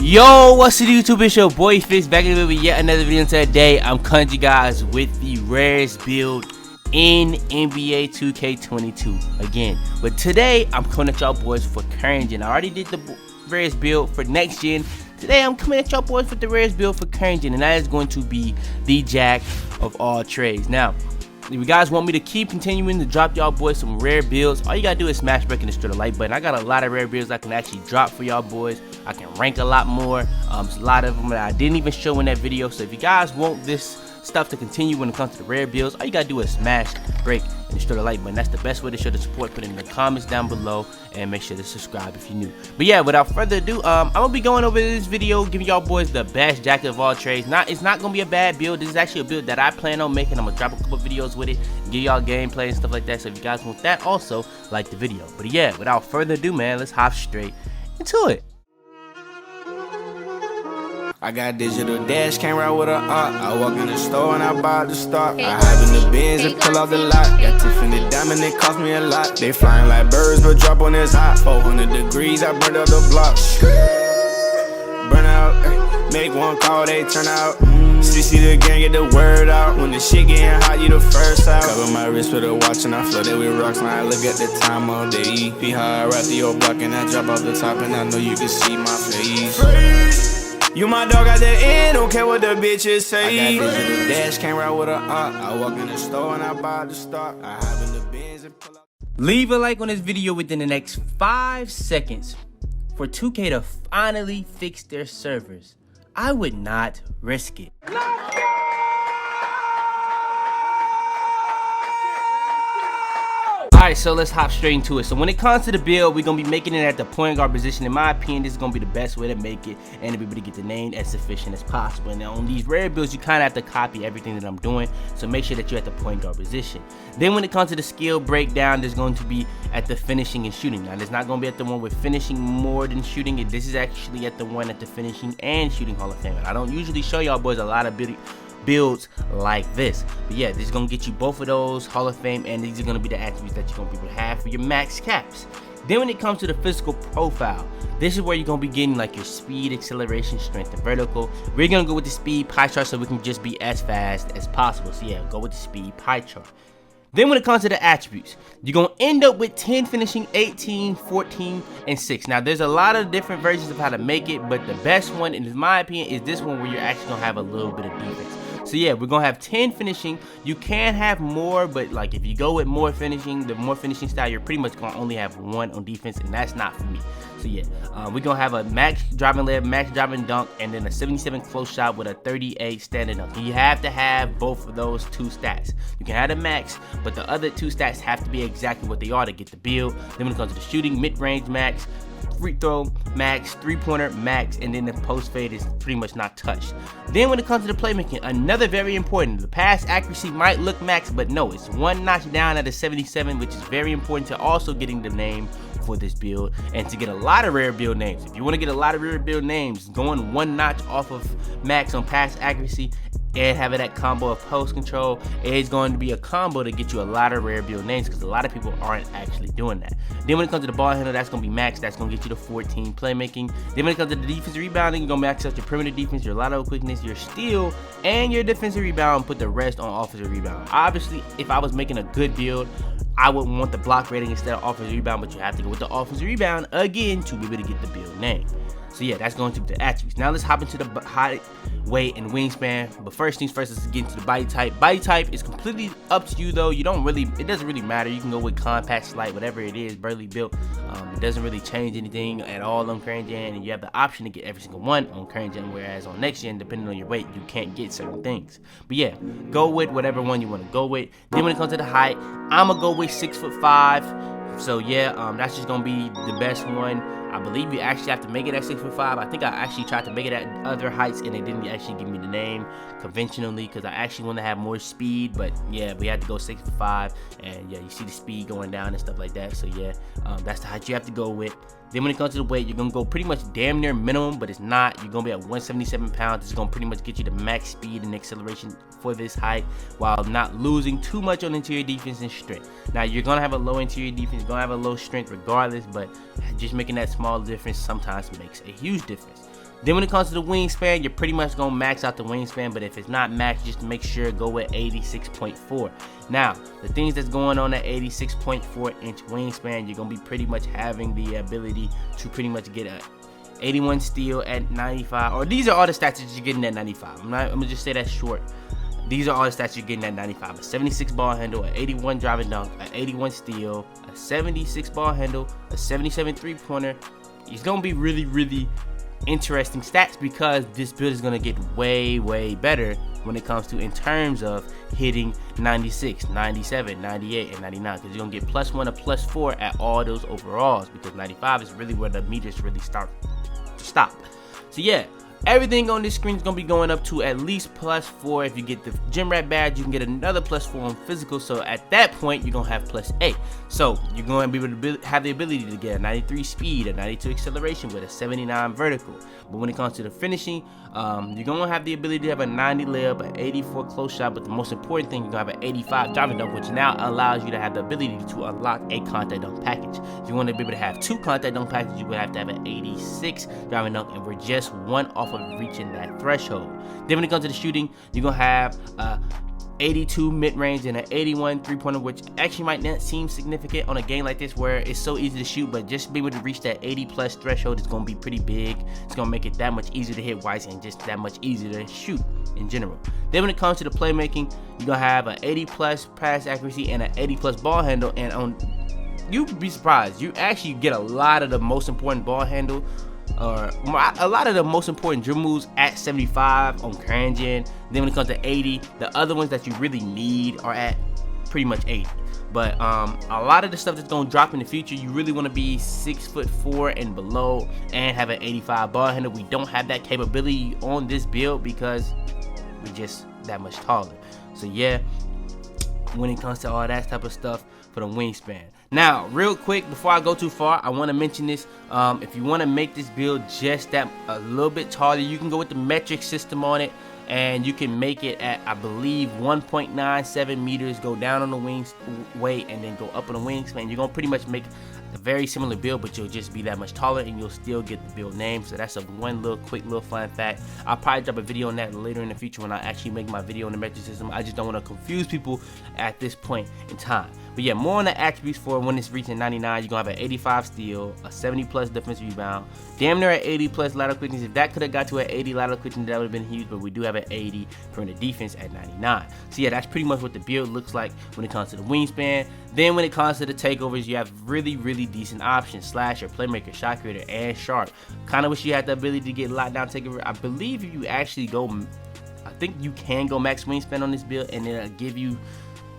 Yo, what's the YouTube? It's your boy Fitz back in with yet another video. Today I'm coming to you guys with the rarest build in NBA 2K22 again. But today I'm coming at y'all boys for current gen. I already did the rarest build for next gen. Today I'm coming at y'all boys with the rarest build for current gen, and that is going to be the jack of all trades. Now, if you guys want me to keep continuing to drop y'all boys some rare builds, all you gotta do is smash break and destroy the like button. I got a lot of rare builds I can actually drop for y'all boys. I can rank a lot more. There's a lot of them that I didn't even show in that video. So if you guys want this stuff to continue when it comes to the rare builds, all you gotta do is smash break and destroy the like button. That's the best way to show the support. Put it in the comments down below and make sure to subscribe if you're new. But yeah, without further ado, I'm gonna be going over this video, giving y'all boys the best jacket of all trades. It's not gonna be a bad build. This is actually a build that I plan on making. I'm gonna drop a couple videos with it, give y'all gameplay and stuff like that. So if you guys want that, also like the video. But yeah, without further ado, man, let's hop straight into it. I got digital dash, came right with a art. I walk in the store and I buy the stock. I hide in the bins and pull out the lot. Got Tiffany diamond, it cost me a lot. They flying like birds, but drop on this hot. 400 degrees, I burned up the block. Burn out, make one call, they turn out. CC the gang, get the word out. When the shit getting hot, you the first out. Cover my wrist with a watch and I flood it with rocks. Now I look at the time all day. Be high right through your block and I drop off the top and I know you can see my face. You my dog at the end, don't care what the bitches say. I got digital dash, came right with a art. I walk in the store and I buy the stock. I have in the bins and pull out. Leave a like on this video within the next 5 seconds for 2K to finally fix their servers. I would not risk it. Alright, so let's hop straight into it. So when it comes to the build, we're going to be making it at the point guard position. In my opinion, this is going to be the best way to make it and to be able to get the name as efficient as possible. And on these rare builds, you kind of have to copy everything that I'm doing. So make sure that you're at the point guard position. Then when it comes to the skill breakdown, there's going to be at the finishing and shooting. Now, there's not going to be at the one with finishing more than shooting. This is actually at the one at the finishing and shooting Hall of Fame. And I don't usually show y'all boys a lot of builds like this, but yeah, this is gonna get you both of those Hall of Fame, and these are gonna be the attributes that you're gonna be able to have for your max caps. Then when it comes to the physical profile, this is where you're gonna be getting like your speed, acceleration, strength, and vertical. We're gonna go with the speed pie chart so we can just be as fast as possible. So yeah, go with the speed pie chart. Then when it comes to the attributes, you're going to end up with 10 finishing, 18, 14, and 6. Now, there's a lot of different versions of how to make it, but the best one, in my opinion, is this one where you're actually going to have a little bit of defense. So yeah, we're going to have 10 finishing. You can have more, but like if you go with more finishing, the more finishing style, you're pretty much going to only have one on defense, and that's not for me. So yeah, we're going to have a max driving layup, max driving dunk, and then a 77 close shot with a 38 standing dunk. And you have to have both of those two stats. You can have the max, but the other two stats have to be exactly what they are to get the build. Then when it comes to the shooting, mid-range max, free throw max, three-pointer max, and then the post fade is pretty much not touched. Then when it comes to the playmaking, another very important, the pass accuracy might look max, but no, it's one notch down at a 77, which is very important to also getting the name for this build and to get a lot of rare build names. If you want to get a lot of rare build names, going one notch off of max on pass accuracy and having that combo of post control is going to be a combo to get you a lot of rare build names, because a lot of people aren't actually doing that. Then when it comes to the ball handler, that's going to be max. That's going to get you to 14 playmaking. Then when it comes to the defensive rebounding, you're going to max out your perimeter defense, your lateral quickness, your steal, and your defensive rebound, put the rest on offensive rebound. Obviously, if I was making a good build, I would want the block rating instead of offensive rebound, but you have to go with the offensive rebound again to be able to get the build name. So yeah, that's going to be the attributes. Now let's hop into the height, weight, and wingspan. But first things first, let's get into the body type. Body type is completely up to you though. It doesn't really matter. You can go with compact, slight, whatever it is, burly built. It doesn't really change anything at all on current gen, and you have the option to get every single one on current gen, whereas on next gen, depending on your weight, you can't get certain things. But yeah, go with whatever one you want to go with. Then when it comes to the height, I'm gonna go with 6'5". So yeah, that's just gonna be the best one. I believe you actually have to make it at 6'5". I think I actually tried to make it at other heights and they didn't actually give me the name conventionally, because I actually want to have more speed. But yeah, we had to go 6'5", and yeah, you see the speed going down and stuff like that. So yeah, that's the height you have to go with. Then when it comes to the weight, you're gonna go pretty much damn near minimum, but it's not. You're gonna be at 177 pounds. It's gonna pretty much get you the max speed and acceleration for this height, while not losing too much on interior defense and strength. Now you're gonna have a low interior defense, you're gonna have a low strength regardless, but just making that small difference sometimes makes a huge difference. Then when it comes to the wingspan, you're pretty much gonna max out the wingspan, but if it's not maxed, just make sure go with 86.4. Now, the things that's going on at 86.4 inch wingspan, you're gonna be pretty much having the ability to pretty much get a 81 steal at 95, or these are all the stats that you're getting at 95. I'm gonna just say that short. These are all the stats you're getting at 95. A 76 ball handle, an 81 driving dunk, an 81 steal, a 76 ball handle, a 77 3-pointer. It's gonna be really, really interesting stats because this build is gonna get way, way better when it comes to in terms of hitting 96, 97, 98, and 99, because you're gonna get +1 or +4 at all those overalls, because 95 is really where the meters really start to stop. So yeah, everything on this screen is going to be going up to at least +4. If you get the gym rat badge, you can get another +4 on physical. So at that point, you're going to have +8. So you're going to be able to have the ability to get a 93 speed, a 92 acceleration with a 79 vertical. But when it comes to the finishing, you're going to have the ability to have a 90 layup, an 84 close shot. But the most important thing, you're going to have an 85 driving dunk, which now allows you to have the ability to unlock a contact dunk package. If you want to be able to have 2 contact dunk packages, you would have to have an 86 driving dunk, and we're just 1 off of reaching that threshold. Then when it comes to the shooting, you're gonna have 82 mid-range and an 81 3-pointer, which actually might not seem significant on a game like this where it's so easy to shoot, but just be able to reach that 80+ threshold is gonna be pretty big. It's gonna make it that much easier to hit whites and just that much easier to shoot in general. Then when it comes to the playmaking, you're gonna have an 80+ pass accuracy and an 80+ ball handle, and on you'd be surprised, you actually get a lot of the most important ball handle or a lot of the most important dribble moves at 75 on current gen. Then when it comes to 80, the other ones that you really need are at pretty much 80. But a lot of the stuff that's going to drop in the future, you really want to be 6'4" and below and have an 85 ball handle. We don't have that capability on this build because we're just that much taller. So yeah, when it comes to all that type of stuff for the wingspan. Now, real quick, before I go too far, I want to mention this. If you want to make this build just that a little bit taller, you can go with the metric system on it, and you can make it at, I believe, 1.97 meters, go down on the wings weight, and then go up on the wingspan. You're going to pretty much make a very similar build, but you'll just be that much taller, and you'll still get the build name. So that's a quick little fun fact. I'll probably drop a video on that later in the future when I actually make my video on the metric system. I just don't want to confuse people at this point in time. But yeah, more on the attributes for when it's reaching 99. You're going to have an 85 steal, a 70+ defensive rebound, damn near at 80+ lateral quickness. If that could have got to an 80 lateral quickness, that would have been huge, but we do have an 80 perimeter defense at 99. So yeah, that's pretty much what the build looks like when it comes to the wingspan. Then when it comes to the takeovers, you have really, really decent options: slasher, playmaker, shot creator, and sharp. Kind of wish you had the ability to get lockdown takeover. I believe if you actually go, I think you can go max wingspan on this build, and it'll give you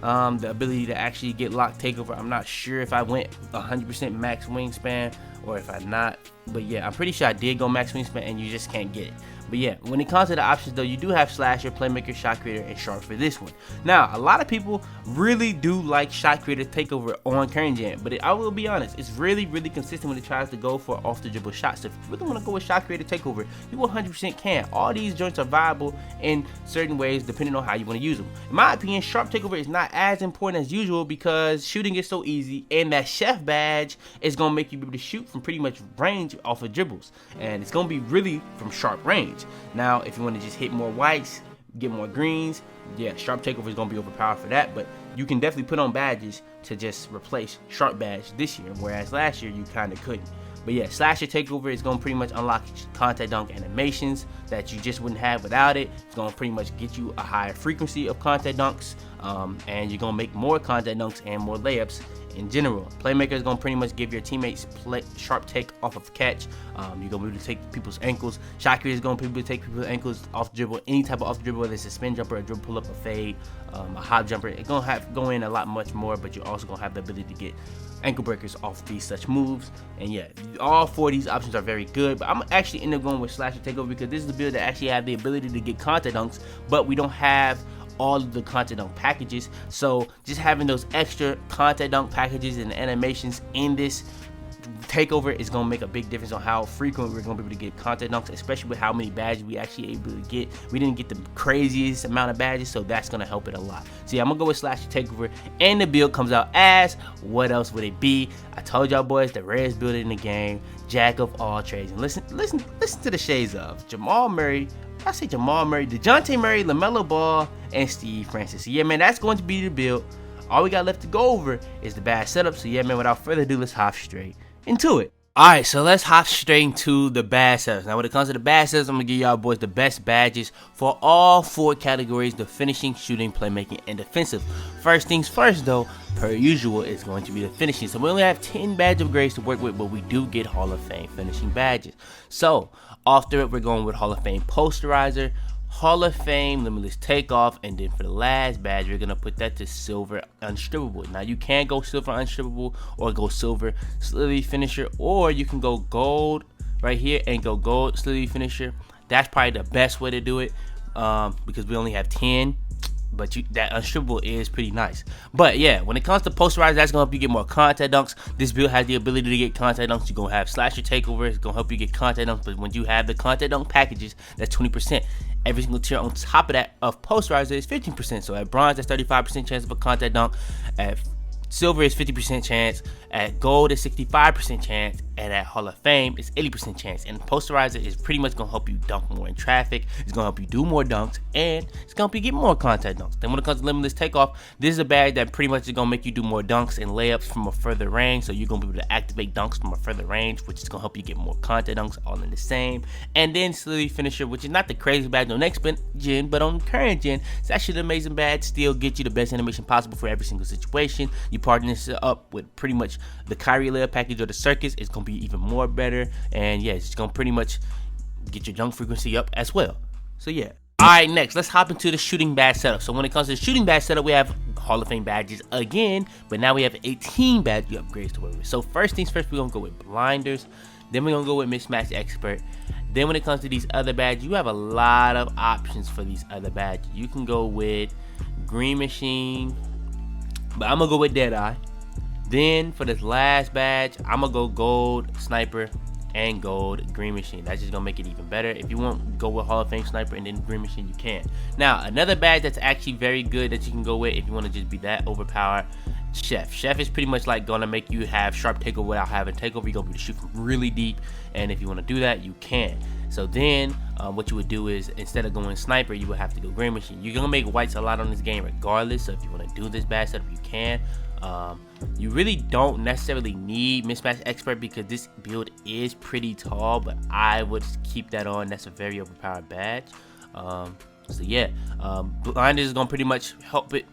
the ability to actually get locked takeover. I'm not sure if I went 100% max wingspan or if I not, but yeah, I'm pretty sure I did go max wingspan, and you just can't get it. But yeah, when it comes to the options though, you do have slasher, playmaker, shot creator, and sharp for this one. Now, a lot of people really do like shot creator takeover on current gen, but I will be honest, it's really, really consistent when it tries to go for off the dribble shots. So if you really want to go with shot creator takeover, you 100% can. All these joints are viable in certain ways depending on how you want to use them. In my opinion, sharp takeover is not as important as usual because shooting is so easy, and that chef badge is going to make you be able to shoot from pretty much range off of dribbles, and it's going to be really from sharp range. Now, if you want to just hit more whites, get more greens, yeah, sharp takeover is going to be overpowered for that, but you can definitely put on badges to just replace sharp badge this year, whereas last year you kind of couldn't. But yeah, slasher takeover is going to pretty much unlock contact dunk animations that you just wouldn't have without it. It's going to pretty much get you a higher frequency of contact dunks, and you're going to make more contact dunks and more layups in general. Playmaker is going to pretty much give your teammates sharp take off of catch. You're going to be able to take people's ankles. Shot creator is going to be able to take people's ankles off dribble, any type of off dribble, whether it's a spin jumper, a dribble pull up, a fade, a hop jumper. It's going to go in a lot much more, but you're also going to have the ability to get ankle breakers off these such moves. And yeah, all 4 of these options are very good, but I'm actually end up going with slasher takeover because this is the build that actually have the ability to get contact dunks, but we don't have all of the contact dunk packages. So just having those extra contact dunk packages and animations in this Takeover is going to make a big difference on how frequent we're going to be able to get content dunks, especially with how many badges we actually able to get. We didn't get the craziest amount of badges, so that's going to help it a lot. So yeah, I'm going to go with Slash Takeover, and the build comes out as, what else would it be? I told y'all boys, the rarest build in the game, jack of all trades. And listen to the shades of Jamal Murray. I say Jamal Murray, DeJounte Murray, LaMelo Ball, and Steve Francis. So yeah, man, that's going to be the build. All we got left to go over is the badge setup. So yeah, man, without further ado, let's hop straight into it. Alright, so let's hop straight into the badge setups. Now when it comes to the badge setups, I'm going to give y'all boys the best badges for all 4 categories: the finishing, shooting, playmaking, and defensive. First things first though, per usual, is going to be the finishing. So we only have 10 badge upgrades to work with, but we do get Hall of Fame finishing badges. So after it, we're going with Hall of Fame posterizer, Hall of Fame limitless takeoff, and then for the last badge, we're gonna put that to silver unstrippable. Now you can go silver unstrippable or go silver slithy finisher, or you can go gold right here and go gold slithy finisher. That's probably the best way to do it, because we only have 10. But that unstrippable is pretty nice. But yeah, when it comes to posterizer, that's gonna help you get more contact dunks. This build has the ability to get contact dunks. You're gonna have slasher takeover. It's gonna help you get contact dunks. But when you have the contact dunk packages, that's 20%. Every single tier on top of that of posterizer is 15%. So at bronze, that's 35% chance of a contact dunk. At silver is 50% chance. At gold is 65% chance. And at Hall of Fame is 80% chance. And posterizer is pretty much gonna help you dunk more in traffic. It's gonna help you do more dunks, and it's gonna help you get more contact dunks. Then when it comes to limitless takeoff, this is a badge that pretty much is gonna make you do more dunks and layups from a further range. So you're gonna be able to activate dunks from a further range, which is gonna help you get more contact dunks all in the same. And then slithy finisher, which is not the crazy badge on next gen, but on current gen, it's actually an amazing badge. Still get you the best animation possible for every single situation. You partner this up with pretty much the Kyrie layup package or the circus. It's gonna be even more better, and yeah, it's gonna pretty much get your dunk frequency up as well. So yeah. Alright, next let's hop into the shooting badge setup. So when it comes to the shooting badge setup, we have Hall of Fame badges again, but now we have 18 badge upgrades to work with. So first things first, we're gonna go with blinders, then we're gonna go with mismatch expert. Then when it comes to these other badges, you have a lot of options for these other badges. You can go with green machine, but I'm gonna go with Deadeye. Then for this last badge, I'm gonna go gold sniper and gold green machine. That's just gonna make it even better. If you want to go with Hall of Fame sniper and then green machine, you can. Now another badge that's actually very good that you can go with if you want to just be that overpowered, Chef. Chef is pretty much like gonna make you have sharp takeover without having takeover. You're gonna be able to shoot from really deep, and if you want to do that, you can. So then what you would do is, instead of going sniper, you would have to go green machine. You're gonna make whites a lot on this game regardless, so if you want to do this badge setup, you can. You really don't necessarily need mismatch expert because this build is pretty tall, but I would keep that on. That's a very overpowered badge. So yeah, blinders is gonna pretty much help it.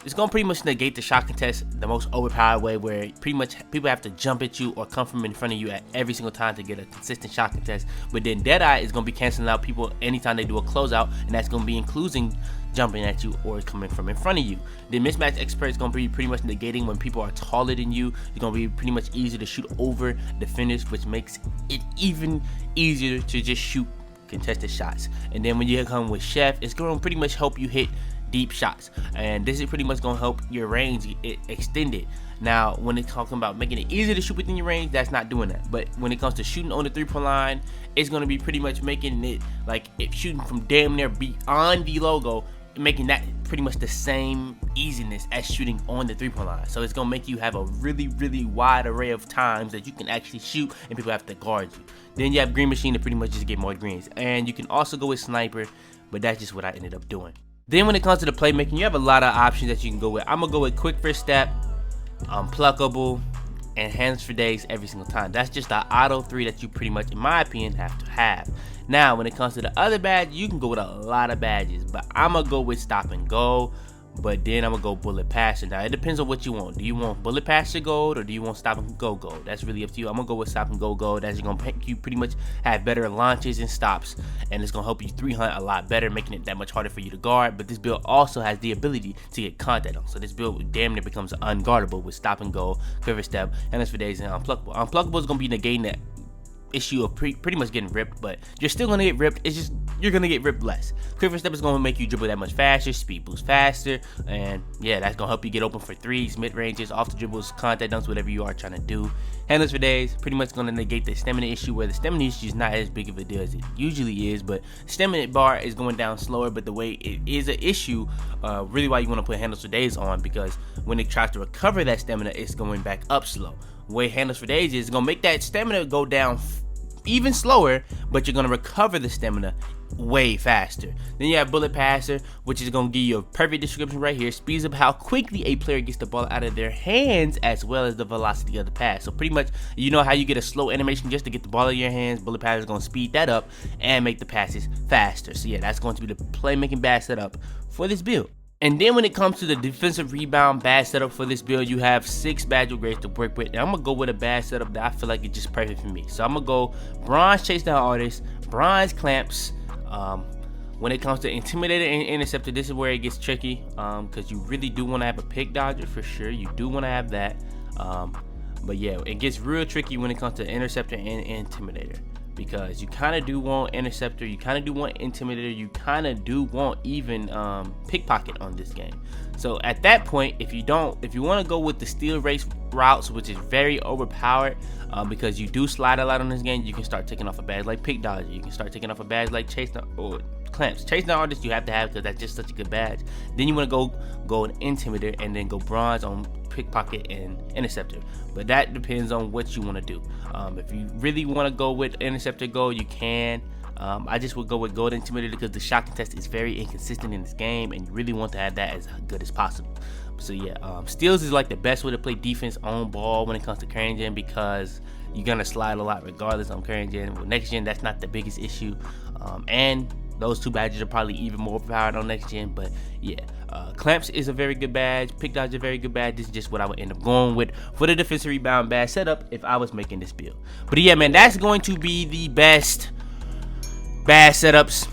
It's gonna pretty much negate the shot contest the most overpowered way, where pretty much people have to jump at you or come from in front of you at every single time to get a consistent shot contest. But then Deadeye is gonna be canceling out people anytime they do a closeout, and that's gonna be including jumping at you or coming from in front of you. The mismatch expert is gonna be pretty much negating when people are taller than you. It's gonna be pretty much easy to shoot over defenders, which makes it even easier to just shoot contested shots. And then when you come with Chef, it's gonna pretty much help you hit deep shots, and this is pretty much gonna help your range extend it. Now when it's talking about making it easier to shoot within your range, that's not doing that. But when it comes to shooting on the 3-point line, it's gonna be pretty much making it like if shooting from damn near beyond the logo, making that pretty much the same easiness as shooting on the 3-point line. So it's gonna make you have a really wide array of times that you can actually shoot and people have to guard you. Then you have green machine to pretty much just get more greens, and you can also go with sniper, but that's just what I ended up doing. Then when it comes to the playmaking, you have a lot of options that you can go with. I'm gonna go with quick first step, pluckable, and hands for days every single time. That's just the auto 3 that you pretty much, in my opinion, have to have. Now when it comes to the other badge, you can go with a lot of badges, but I'm gonna go with stop and go. But then I'm gonna go bullet passer. Now it depends on what you want. Do you want bullet passer gold, or do you want stop and go gold? That's really up to you. I'm gonna go with stop and go gold. That's gonna make you pretty much have better launches and stops, and it's gonna help you 3-hunt a lot better, making it that much harder for you to guard. But this build also has the ability to get contact on, so this build damn near becomes unguardable with stop and go, quiver step, and that's for days, and unpluckable. Unpluckable is gonna be negating that issue of pretty much getting ripped, but you're still gonna get ripped. It's just you're gonna get ripped less. Quick first step is gonna make you dribble that much faster, speed boost faster, and yeah, that's gonna help you get open for threes, mid ranges, off the dribbles, contact dunks, whatever you are trying to do. Handles for days, pretty much gonna negate the stamina issue, where the stamina issue is not as big of a deal as it usually is, but stamina bar is going down slower. But the way it is an issue, really why you want to put handles for days on, because when it tries to recover that stamina, it's going back up slow. The way handles for days is gonna make that stamina go down even slower, but you're gonna recover the stamina way faster. Then you have bullet passer, which is gonna give you a perfect description right here. Speeds up how quickly a player gets the ball out of their hands, as well as the velocity of the pass. So pretty much, you know how you get a slow animation just to get the ball in your hands. Bullet passer is gonna speed that up and make the passes faster. So yeah, that's going to be the playmaking bad setup for this build. And then when it comes to the defensive rebound bad setup for this build, you have 6 badge grades to work with. And I'm gonna go with a bad setup that I feel like is just perfect for me. So I'm gonna go bronze chase down artist, bronze clamps. When it comes to intimidator and interceptor, this is where it gets tricky, because you really do want to have a pick dodger for sure. You do want to have that, but yeah, it gets real tricky when it comes to interceptor and intimidator, because you kind of do want interceptor, you kind of do want intimidator, you kind of do want even pickpocket on this game. So at that point, if you want to go with the steal race routes, which is very overpowered, because you do slide a lot on this game, you can start taking off a badge like pick dodger, you can start taking off a badge like chase down or clamps. Chase down artist you have to have, because that's just such a good badge. Then you want to go an intimidator, and then go bronze on pickpocket and interceptor. But that depends on what you want to do. If you really want to go with interceptor gold, you can. I just would go with gold intimidator, because the shot contest is very inconsistent in this game, and you really want to have that as good as possible. So yeah, steals is like the best way to play defense on ball when it comes to current gen, because you're gonna slide a lot regardless on current gen. With next gen, that's not the biggest issue, and those 2 badges are probably even more overpowered on next gen. But yeah, clamps is a very good badge, pick dodge is a very good badge. This is just what I would end up going with for the defensive rebound badge setup if I was making this build. But yeah, man, that's going to be the best badge setups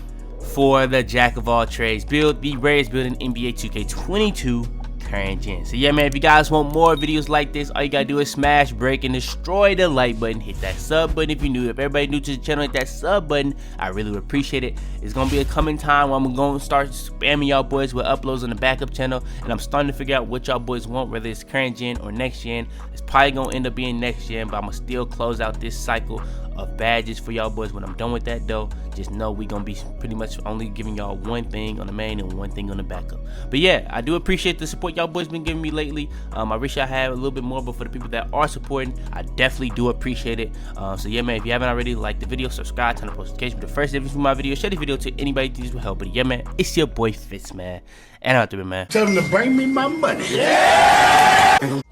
for the jack of all trades build, the rarest build in NBA 2K22 current gen. So yeah, man, if you guys want more videos like this, all you gotta do is smash, break, and destroy the like button. Hit that sub button if you're new. If everybody new to the channel, hit that sub button. I really would appreciate it. It's gonna be a coming time where I'm gonna start spamming y'all boys with uploads on the backup channel, and I'm starting to figure out what y'all boys want, whether it's current gen or next gen. It's probably gonna end up being next gen, but I'm gonna still close out this cycle of badges for y'all boys when I'm done with that though. Just know we gonna be pretty much only giving y'all one thing on the main and one thing on the backup. But yeah, I do appreciate the support y'all boys been giving me lately. I wish I had a little bit more, but for the people that are supporting, I definitely do appreciate it. So yeah, man, if you haven't already, like the video, subscribe, turn on notifications for the first videos from my video, share the video to anybody that needs help. But yeah, man, it's your boy Fitz, man, and out there, man. Tell them to bring me my money. Yeah.